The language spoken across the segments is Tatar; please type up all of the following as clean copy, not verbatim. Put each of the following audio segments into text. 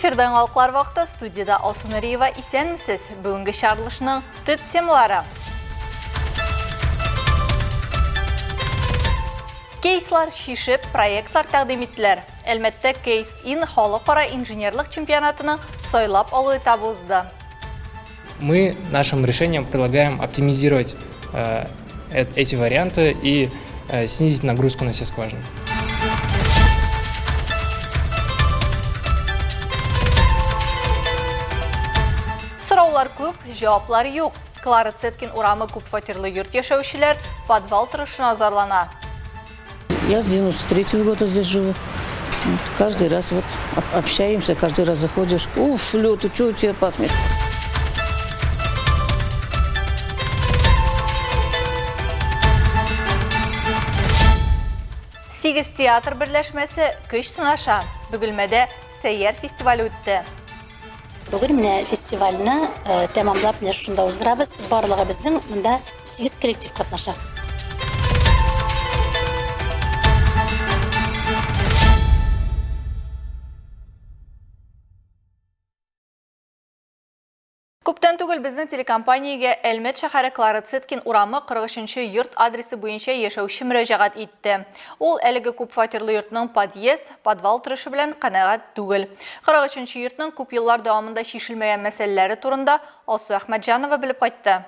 Эфирден алқылар вақты студияда Алсунариева исәнмісіз. Бүгінгі шарылышының төп темалары. Кейслар шишіп, проектлар тәқдим еттілер. Әлмәтті Кейс-ин халықара инженерлік чемпионатының сойлап алу этабы узды. Мы нашим решением предлагаем оптимизировать эти варианты и снизить нагрузку на все скважины. Сұраулар көп, жауаплар жоқ. Клара Цеткин урамы көп фатирлы йұрт яшаушілер подвал тұрышына азарлана. Я с 93-го года здесь живу. Каждый раз вот общаемся, каждый раз заходишь. Уф, Лёта, что у тебя пахнет? Сигіз театр бірләшмәсе көш сынаша. Бүгілмәді сәйер фестивалі өтті. Бүгін міне фестиваліні тәмамлап міне шында уздырабыз. Барлығы біздің мұнда 8 коллектив қатнаша. Көптен түгіл біздің телекомпанияға Әлмет шәһәрі Клара Цеткин урамы 43-ші йұрт адресі бойынша ешеуші мөрәжағат етті. Ол әлігі көп фатирлы йұртның подъезд, подвал тұрышы білән қанағат түгіл. 43-ші йұртның көп еллар давамында шешілмеген мәселелері турында Алсу Ахмаджанова біліп қайтты.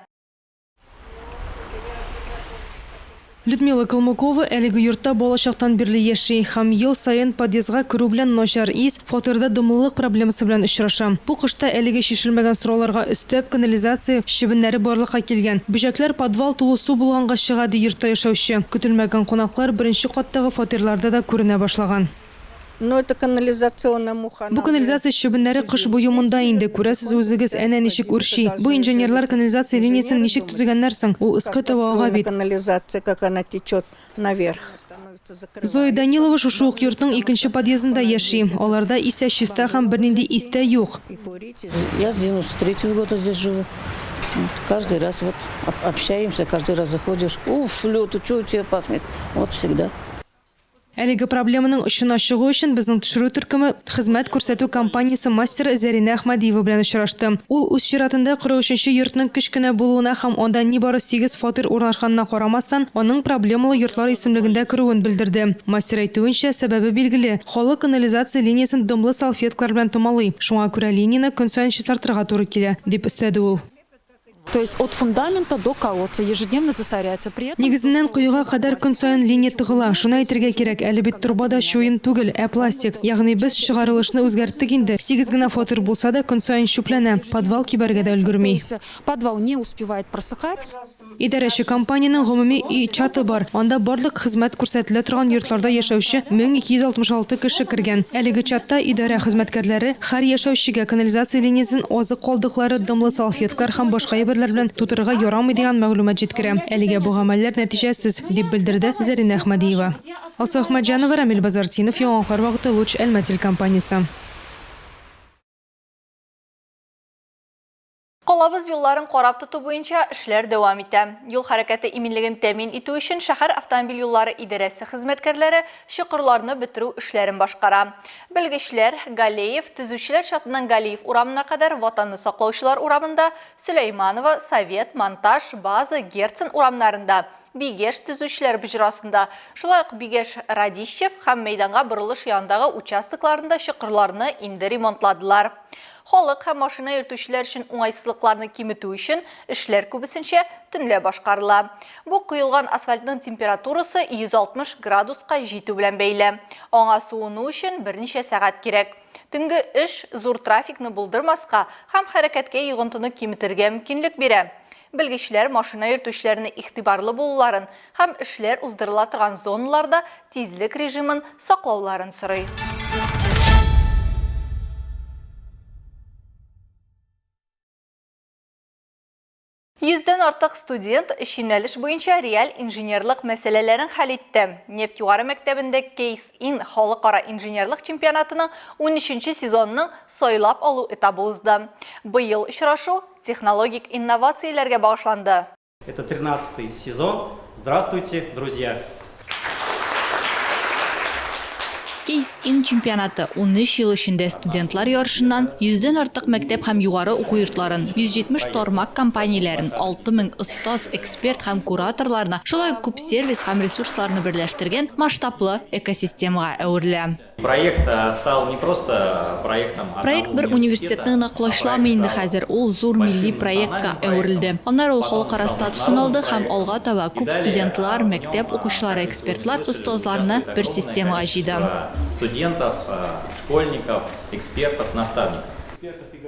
Людмила Калмыкова әлігі йұртта болашақтан бірлі еші. Хам ел сайын подъездға кіру білән ношар ис, фатирда дымлылық проблемасы білән ұшыраша. Бұл қышта әлігі шешілмеген сұрауларға үстеп канализация шибінлері барлыққа келген. Бүжәклер подвал тулы су болғанға шығады йұртта яшаучы. Күтілмәген қонақлар бірінші қаттағы фатирларда да көріне башлаган. Бұл канализация шибінлері қыш бойы мұнда инде. Көрәсіз өзігіз әнә нешік үрші. Бұл инженерлар канализация линиясын нешік түзігенлерсің. Ол ұсқы таваға бит. Зоя Данилова шушуық йұртның екінші подъездында еші. Оларда исә шиста хам бірненде истә юқ. Я с 93-го года здесь живу. Каждый раз вот общаемся, каждый раз заходишь. Уф, Лёта, что у тебя пахнет? Вот всегда. Әлігі проблеманың ұшына шығу үшін біздің түшіру түркімі қызмет көрсету компаниясы мастер Зәрина Ахмадиева білән ұшырашты. Ол өз ширатында 43-ші йұртның күшкіні болуына хам онда небары 8 фатир орнашқанына қарамастан, оның проблемалы йұртлар исемлігінде кіруін білдірді. Мастер айтуынша сәбәбі белгілі. Халы канализация линиясын дымлы салфеткалар білән томалы. Шуңа күрә линияны күн сайын шистартырға туры келе, деп үстәді ол. То есть от фундамента до колодца ежедневно засоряется. Негізінен құйыға қадар күн сайын линия тығыла. Шуны айтырға керек, әлі бит турбада шойын түгіл, пластик. Яғни біз шығарылышны өзгәрттік инде. 8 гына фатир болса да күн сайын шүпләнә. Подвал кибәргә дә өлгермей. Подвал не успевает просыхать. Идарәче компанияның гомуми үй чаты бар. Анда барлык хезмәт күрсәтелә торган йортларда яшәүче 1266 кеше кергән. Әлеге чатта идарә хезмәткәрләре һәр яшәүчегә канализация линиясын азык калдыклары, дымлы салфеткалар һәм башка әйберләр белән тутырырга ярамый дигән мәгълүмат җиткерә. Әлегә бу гамәлләр нәтиҗәсез, дип белдерде Зәрина Ахмадиева. Алсу Ахмаджанова, Рамил Базартинов, Яңгыр вакыты Луч Әлмәт компаниясе. Қолабыз юлларын қорап тұту бойынша ішлер дәвам итә. Юл хәрәкәте иминлеген тәмин итү үшін шәһәр автомобиль юллары идарәсе хезмәткәрләре шықырларны бетерү эшләрен башкара. Белгечләр Галеев, төзүчеләр чатынан Галеев урамына кадәр ватанны саклаучылар урамында, Сөләйманова, Совет, Монтаж, База, Герцен урамнарында, Бигеш төзүчеләр бөҗрасында, шулай ук Бигеш Радищев һәм мәйданга борылыш янындагы участокларында шықырларны инде ремонтладылар. Халык һәм машина йөртүчеләр өчен уңайсызлыкларны киметү өчен эшләр күбесенчә төнлә башкарыла. Бу куелган асфальтның температурасы 160 градуска җитү белән бәйле. Аңа суыну өчен берничә сәгать кирәк. Төнге эш зур трафикны булдырмаска һәм хәрәкәткә йогынтыны киметергә мөмкинлек бирә. Белгечләр машина йөртүчеләрне игътибарлы булуларын һәм эшләр уздырыла торган зоналарда тизлек режимын саклауларын сорый. Йөздән артык студент эшенәлеш буенча реаль инженерлык мәсьәләләрен хәл итте. Нефть югары мәктәбендә Кейс-ин халыкара инженерлык чемпионатының 13-нче сезонының сойлап алу этабы узды. Быел очрашу технологик инновацияләргә багышланды. Это 13-й сезон. Здравствуйте, друзья! Case-in чемпионаты 13 ел ішінде студентлар ярышынан 100-ден артық мәктәп һәм югары уку йортларын, 170 тармак компанияләрен, 6000 остаз, эксперт һәм кураторларны, шулай күп сервис һәм ресурсларны берләштергән масштаблы экосистемага әверелә. Проект стал не просто проектом. Проект бер университетның наклашламый инде хәзер, ул зур милли проектка әверелде. Аннары ул халыкара статусын алды һәм алга таба күп студентлар, мәктәп укучылары, экспертлар, остазларны бер системага җыйды. Студентов, школьников, экспертов, наставников.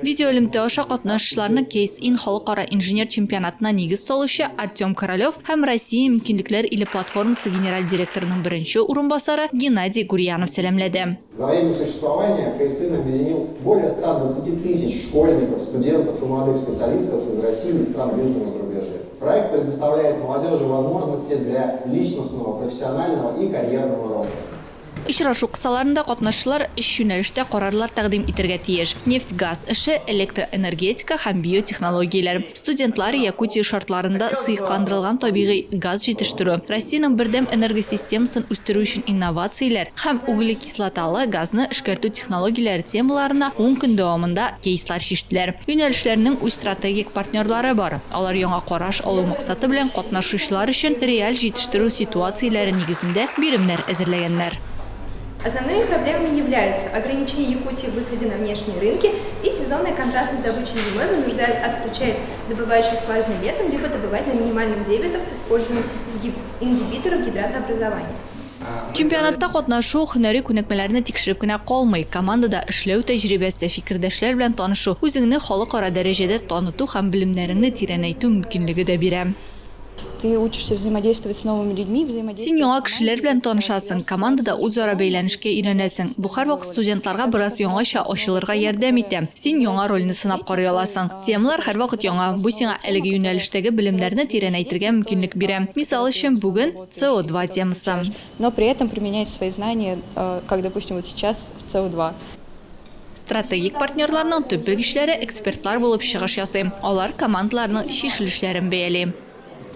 Видеоөлемдә аша катнашучыларны Case-in халыкара инженер чемпионатына нигез салучы Артем Королев һәм Россия мөмкинлекләр иле платформасы генераль директорының беренче урынбасары Геннадий Гурьянов сәламләде. За время существования Case-in объединил более 120 тысяч школьников, студентов и молодых специалистов из России и стран ближнего зарубежья. Проект предоставляет молодежи возможности для личностного, профессионального и карьерного роста. Очрашу кысаларында катнашучылар 3 юнәлештә карарлар тәкъдим итәргә тиеш. Нефть-газ эше, электроэнергетика һәм биотехнологияләр. Студентлар Якутия шартларында сыйкандырылган табигый газ җитештерү, Россиянең бердәм энергосистемасын үстерү өчен инновацияләр һәм углекислоталы газны эшкәртү технологияләре темаларына 10 көн дәвамында кейслар чиштеләр. Юнәлешләрнең үз стратегик партнерлары бар. Алар яңа караш алу максаты белән катнашучылар өчен реаль җитештерү ситуацияләре нигезендә биремнәр әзерләгәннәр. Основными проблемами являются ограничение Якутии в выходе на внешние рынки и сезонная контрастность добычи зимой вынуждает отключать добывающие скважины летом, либо добывать на минимальных дебитах с использованием ингибиторов гидратообразования. Чемпионатта катнашу һөнәри күнекмәләрне тикшереп кенә калмый, командада эшләү тәҗрибәсе, фикердәшләр белән танышу, үзеңне халыкара дәрәҗәдә таныту һәм белемнәреңне тирәнәйтү мөмкинлеге дә бирә. Ты учишься взаимодействовать с новыми людьми, Син яңа кешеләр белән танышасың, командада үзара бәйләнешкә өйрәнәсең. Бу һәрвакыт студентларга бераз яңача ачылырга ярдәм итә. Син яңа рольне сынап карый аласың. Темалар һәрвакыт яңа. Бу сиңа әлеге юнәлештәге белемнәрне тирәнәйтергә мөмкинлек бирә. Мисал өчен бүген CO2 темасы. но при этом применять свои знания, как, допустим, вот сейчас в CO2. Стратегик партнерларның төп белгечләре экспертлар булып чыгыш ясый. Алар командаларның чишелешләрен бәяли.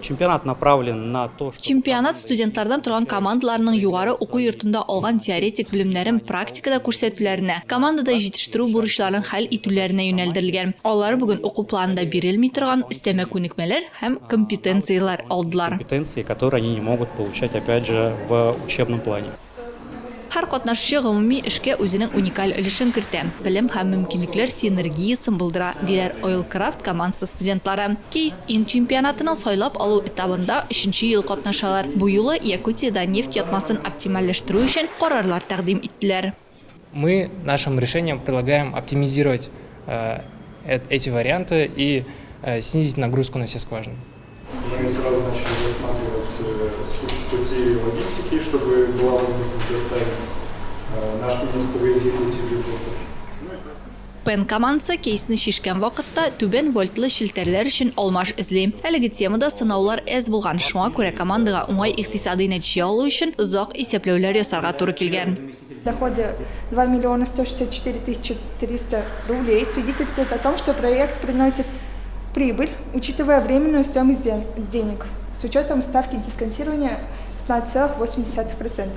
Чемпионат направлен на то, что... Чемпионат студентлардан торган командаларның югары уку йортында алган теоретик белемнәрен практикада күрсәтүләренә, командада җитештерү бурычларын хәл итүләренә юнәлдерелгән. Алар бүген уку планында бирелми торган өстәмә күнекмәләр һәм компетенциялар алдылар. Компетенции, которые они не могут получать, опять же, в учебном плане. Һәр катнашучы гомуми эшкә үзенең уникаль өлешен кертә. Белем һәм мөмкинлекләр синергиясын булдыра, диләр Oilcraft командасы студентлары. Case-in чемпионатының сайлап алу этабында 3нче ел катнашалар. Бу юлы Якутиядә нефть ятмасын оптимальләштерү өчен карарлар тәкъдим иттеләр. Мы нашим решением предлагаем оптимизировать эти варианты и снизить нагрузку на все скважины. Мы сразу начали рассматривать пути логистики, чтобы была возможность доставить наш бизнес по Якутии. Пен командасы кейсны шишкән вакытта түбән вольтлы шелтәрләр өчен алмаш эзли. Әлеге темада сынаулар әз булган, шуңа күрә командага уңай икътисади нәтиҗә алу өчен озак исәпләүләр ясарга туры килгән. Доходы 2 миллиона 164 тысячи 300 рублей свидетельствуют о том, что проект приносит прибыль, учитывая временную стоимость денег, с учетом ставки дисконтирования 15,8%.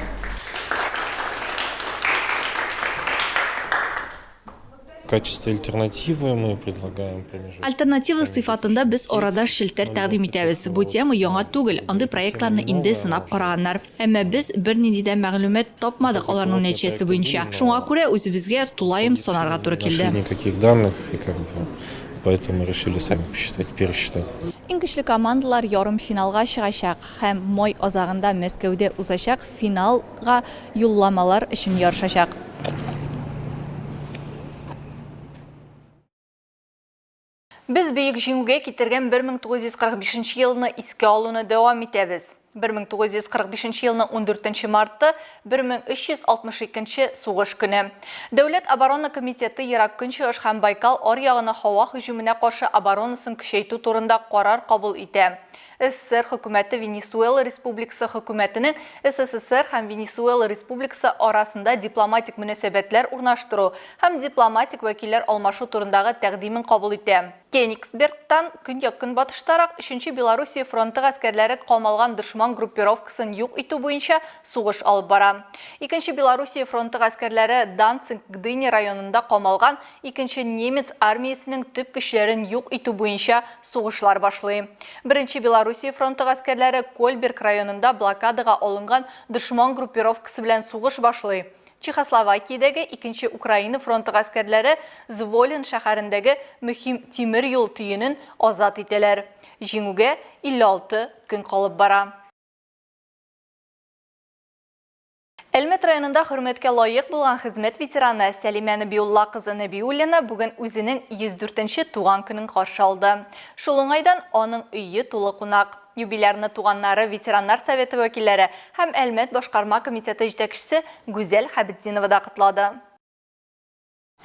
В качестве альтернативы мы предлагаем промежуток. Альтернатива сыйфатында без арада шелтәр тәкъдим итәбез. Бу тема яңа түгел, андый проектларны инде сынап караганнар. Әмма без бернинди дә мәгълүмат тапмадык аларның нәтиҗәсе буенча. Шуңа күрә үзебезгә тулаем санарга туры килде. Никаких данных, и поэтому решили сами пересчитать. Иң көчле командалар ярым финалга чыгачак һәм май азагында Мәскәүдә узачак финалга юлламалар өчен ярышачак. Без бөек җиңүгә китергән 1945 елны искә алуны дәвам итәбез. 1945 елның 14 мартты 1362 сугыш көне. Дәүләт оборона комитеты Ерак Көнчыгыш һәм Байкал аръягына һава һөҗүменә каршы оборонасын көчәйтү турында карар кабул итә. СССР хөкүмәте Венесуэла Республикасы хөкүмәтенең СССР һәм Венесуэла Республикасы арасында дипломатик мөнәсәбәтләр урнаштыру һәм дипломатик вәкилләр алмашу турындагы тәкъдимен кабул итә. Кенигсбергтан көньяк-көнбатыштарак 3нче Белоруссия фронты гаскәрләре камалган дошман группировкасын юк итү буенча сугыш алып бара. Икенче Белоруссия фронты гаскәрләре Данцинг-Гдыня районында камалган икенче немец армиясының төп көчләрен юк итү буенча сугышлар башлый. Беренче Белоруссия фронты гаскәрләре Кольберг районында блокадага алынган дошман группировкасы белән сугыш башлый. Чехословакиядәге икенче Украина фронты гаскәрләре Зволин шәһәрендәге мөһим тимер юл төенен азат итәләр. Җиңүгә 56 көн калып бара. Әлмәт районында хөрмәткә лаек булган хезмәт ветераны Сәлимә Нәбиулла кызы Нәбиуллина бүген үзенең 104нче туган көнен каршы алды. Шул уңайдан аның өе тулы кунак. Юбилярны туганнары ветераннар советы вәкилләре һәм Әлмәт башкарма комитеты җитәкчесе Гүзәл Хәбетдинова да котлады.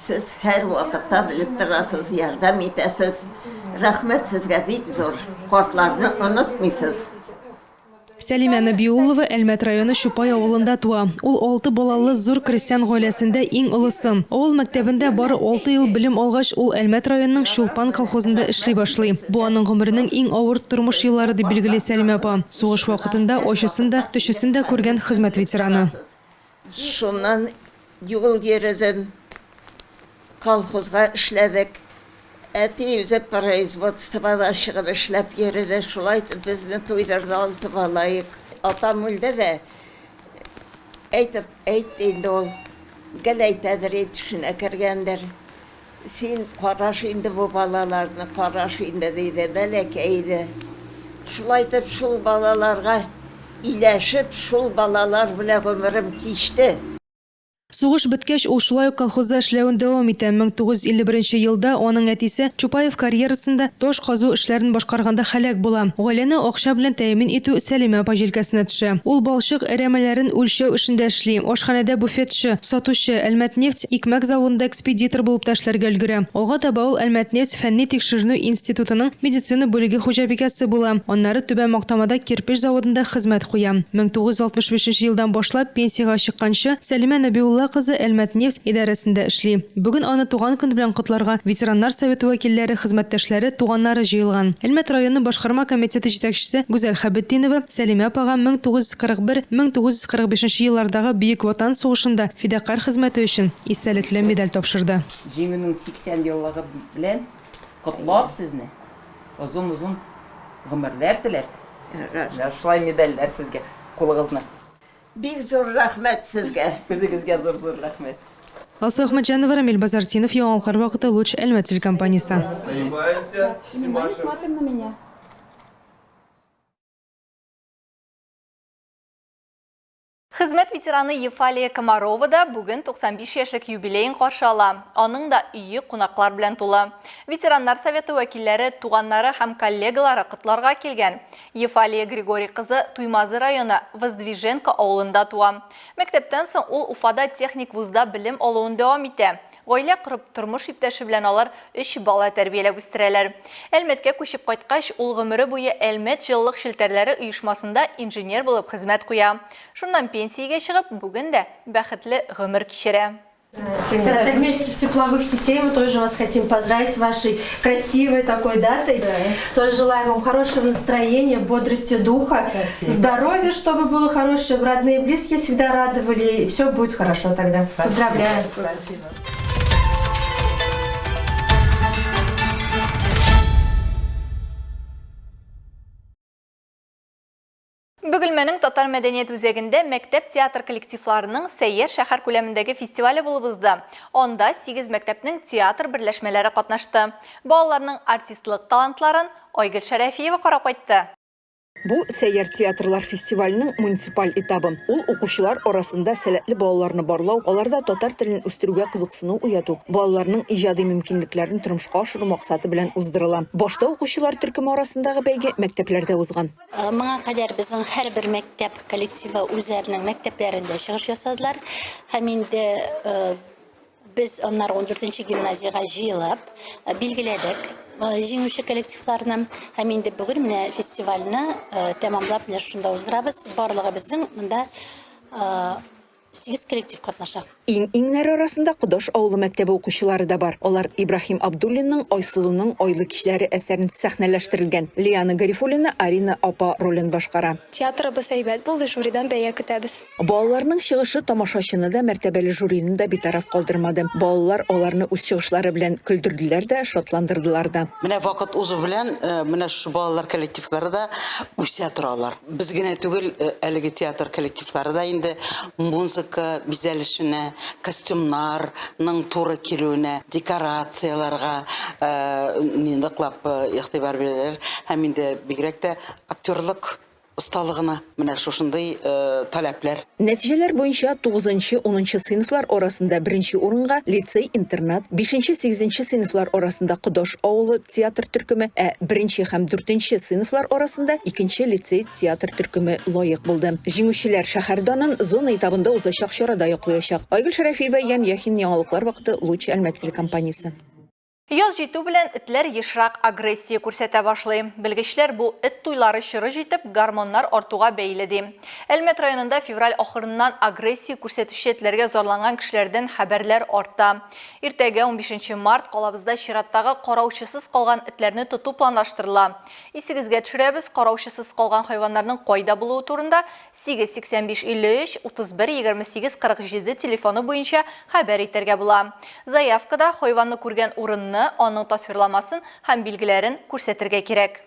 Сез һәр вакытта белеп торасыз, ярдәм итәсез. Рәхмәт сезгә бик зур. Картларны онытмыйсыз. Сәлимә Нәбиуллова Әлмәт районы Шупай авылында туа. Ул 6 балалы зур крестьян гаиләсендә иң олысы. Авыл мәктәбендә бары 6 ел белем алгач, ул Әлмәт районының Шулпан колхозында эшли башлый. Бу аның гомеренең иң авыр тормыш еллары дип билгели Сәлимә апа. Сугыш вакытында ачысын да, төшесен дә күргән хезмәт ветераны. Шуннан юл йөрдем. Колхозга эшләдек. Әти үзе производствода чыгып эшләп йөрде. Шулай безне туйдырды 6 балайык. Атам үлде дә әйтте инде ул. Гел әйтәдер, төшенә кергәндер. Син караш инде бу балаларны, караш инде диде, бәләкәйде. Шулай итеп шул балаларга иләшеп, шул балалар белән гомерем кичте. Сугыш беткәч, ул шулай ук колхозда эшләвен дәвам итә. 1951 елда аның әтисе Чупаев карьерасында таш казу эшләрен башкарганда һәлак була. Гаиләне акча белән тәэмин итү Сәлимә апа җилкәсенә төшә. Ул балчык әрәмәләрен үлчәү эшендә эшли. Ашханәдә буфетчы, сатучы, Әлмәтнефть икмәк заводында экспедитор булып эшләргә өлгерә. Алга таба ул Әлмәтнефть фәнни тикшеренү институтының медицина бүлеге хуҗабикәсе була. Аннары Түбән Мактамада кирпеч заводында хезмәт куя. 1965 елдан башлап пенсияга чыкканчы Сәлимә Нәбиулла кызы Әлмәтнефть идарәсендә эшли. Бүген аны туган көн белән котларга ветераннар советы вәкилләре, хезмәттәшләре, туганнары җыелган. Әлмәт районы башкарма комитеты җитәкчесе Гүзәл Хәбетдинова Сәлимә апага 1941-1945 еллардагы Бөек Ватан сугышында фидакар хезмәте өчен истәлекле медаль тапшырды. Җиңүнең 80 еллыгы белән котлап сезне. Озын гомерләр теләр. Шулай медальләр сезгә кулыгызны. Бик зур рәхмәт сезгә. Үзегезгә зур рәхмәт. Алсу Ахмаджанова, Рамиль Базартинов, Яңалкар вакыты Луч, Әлмәт телекомпаниясе. Смотрим на меня. Хезмәт ветераны Ефалия Комарова да бүген 95 яшьлек юбилейын каршы ала. Аның да өе кунаклар белән тулы. Ветераннар советы вәкилләре, туганнары һәм коллегалары котларга килгән. Ефалия Григорий кызы Туймазы районы Воздвиженка авылында туа. Мәктәптән соң ул Уфада техник вузда белем алуын дәвам итә. Гаилә корып, тормыш иптәше белән алар 3 бала тәрбияләп үстерәләр. Әлмәткә күчеп кайткач, ул гомере буе Әлмәт җылылык шелтәрләре оешмасында инженер булып хезмәт куя. Шуннан пенсиягә чыгып, бүген дә бәхетле гомер кичерә. Представитель тепловых сетей, мы тоже вас хотим поздравить с вашей красивой такой датой. Да. Тоже желаем вам хорошего настроения, бодрости духа, здоровья, чтобы было хорошее, родные и близкие всегда радовали, и все будет хорошо тогда. Поздравляю. Бөгелмәнең татар мәдәният үзәгендә мәктәп театр коллективларының Сәйер шәһәр күләмендәге фестивале булып узды. Анда 8 мәктәпнең театр берләшмәләре катнашты. Балаларның артистлык талантларын Айгөл Шәрәфиева карап кайтты. Бу Сәйер театрлар фестиваленең муниципаль этабы. Ул укучылар арасында сәләтле балаларны барлау, аларда татар телен үстерүгә кызыксыну уяту, балаларның иҗади мөмкинлекләрен тормышка ашыру максаты белән уздырыла. Башта укучылар төркеме арасындагы бәйге мәктәпләрдә узган. Моңа кадәр безнең һәрбер мәктәп коллективы үзләренең мәктәпләрендә чыгыш ясадылар. Һәм инде без аннар 14нче гимназиягә җыелып билгеләдек. Җиңүче коллективларны һәм инде бүген менә фестивальне тәмамлап менә шунда уздырабыз. Барлыгы безнең монда 8 коллектив катнаша. иң-иңнәр арасында Кудош авылы мәктәбе укучылары да бар. Олар Ибрахим Абдуллинның Айсылуның Ойлы кишләре әсәрен сәхнәләштерелгән. Лиана Гарифуллина Арина апа ролен башкара. Театрыбыз әйбәт булды, жюридан бәя көтәбез. Балаларның чыгышы тамашачыны да, мәртәбәле жюрины да битараф калдырмады. Балалар аларны үз чыгышлары белән көлдерделәр дә, шатландырдылар да. Менә вакыт узу белән менә шу балалар коллективлары да үсә торалар. Без генә түгел, әлеге театр коллективлары да инде музыка бизәлешенә, костюмнарның туры килүенә, декорацияларга ниндыклап игътибар бирәләр. Һәм инде бигрәк тә актерлык осталыгына менә шушындый таләпләр. Нәтиҗәләр буенча 9-10 сыйныфлар арасында 1нче урынга лицей-интернат, 5-8 сыйныфлар арасында Кудош авылы театр төркеме, 1нче һәм 4нче сыйныфлар арасында 2нче лицей театр төркеме лаек булды. Җиңүчеләр шәһәрданын зона этабында узачак чарада яклаячак. Айгөл Шәрәфиева, Ям Яхин, яңалыклар вакыты, Луч Әлмәт телекомпаниясе. Яз җитү белән этләр ешрак агрессия күрсәтә башлый. Белгечләр бу эт туйлары чоры җитеп, гормоннар артуга бәйле ди. Әлмәт районында февраль ахырыннан агрессия күрсәтүче этләргә зарланган кешеләрдән хәбәрләр арта. Иртәгә 15 март калабызда чираттагы караучысыз калган этләрне тоту планлаштырыла. Исегезгә төшерәбез, караучысыз калган хайваннарның кайда булуы турында 885 53 31 28 47 телефоны буенча хәбәр итәргә була. Заявкада хайванны күргән урынны, аның тасвирламасын һәм билгеләрен күрсәтергә кирәк.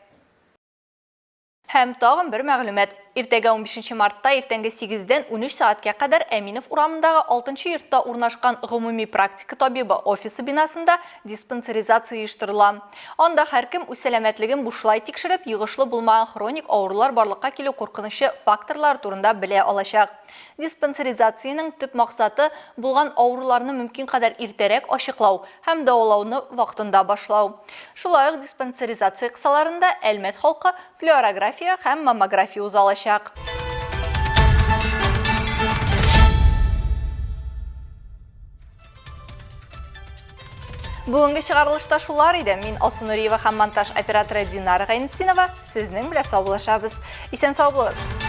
Һәм тагын бер мәгълүмат. Иртәгә 15 мартта иртәнге 8-дән 13 сәгатькә кадәр Әминов урамындагы 6-нчы йортта урнашкан гомуми практика табибы офисы бинасында диспансеризация оештырыла. Анда һәркем үз сәламәтлеген бушлай тикшереп, йогышлы булмаган хроник авырулар барлыкка килү куркынычы факторлар турында белә алачак. Диспансеризациянең төп максаты булган авыруларны мөмкин кадәр иртәрәк ачыклау һәм дәвалауны вакытында башлау. Шулай ук диспансеризация кысаларында Әлмәт халкы флюорография һәм маммография узалачак. Бүгенге чыгарылышта шулар иде. Мин Алсу Нуриева һәм монтаж операторы Динара Гайнетдинова сезнең белән саулашабыз. Исән сау булыгыз.